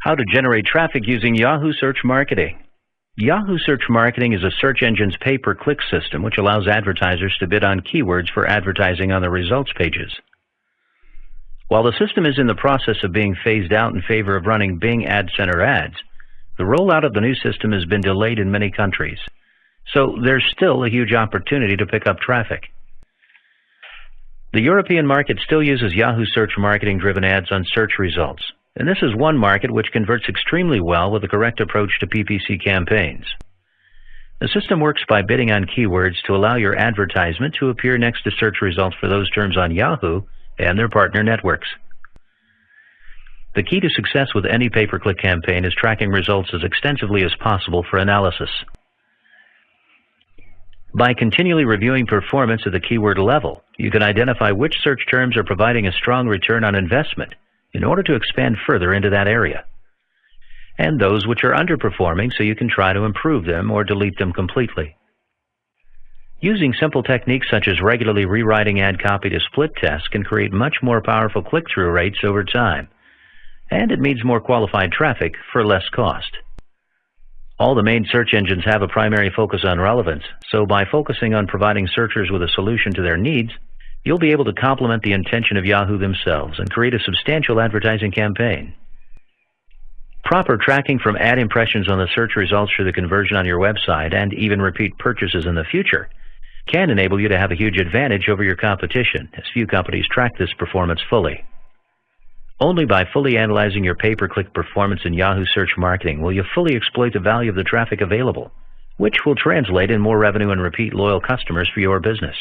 How to generate traffic using Yahoo Search Marketing. Yahoo Search Marketing is a search engine's pay-per-click system which allows advertisers to bid on keywords for advertising on the results pages. While the system is in the process of being phased out in favor of running Bing Ad Center ads, the rollout of the new system has been delayed in many countries. So there's still a huge opportunity to pick up traffic. The European market still uses Yahoo Search Marketing-driven ads on search results. And this is one market which converts extremely well with the correct approach to PPC campaigns. The system works by bidding on keywords to allow your advertisement to appear next to search results for those terms on Yahoo and their partner networks. The key to success with any pay-per-click campaign is tracking results as extensively as possible for analysis. By continually reviewing performance at the keyword level, you can identify which search terms are providing a strong return on investment in order to expand further into that area, and those which are underperforming so you can try to improve them or delete them completely. Using simple techniques such as regularly rewriting ad copy to split test can create much more powerful click-through rates over time, and it means more qualified traffic for less cost. All the main search engines have a primary focus on relevance, so by focusing on providing searchers with a solution to their needs, you'll be able to complement the intention of Yahoo themselves and create a substantial advertising campaign. Proper tracking from ad impressions on the search results for the conversion on your website and even repeat purchases in the future can enable you to have a huge advantage over your competition, as few companies track this performance fully. Only by fully analyzing your pay-per-click performance in Yahoo Search Marketing will you fully exploit the value of the traffic available, which will translate in more revenue and repeat loyal customers for your business.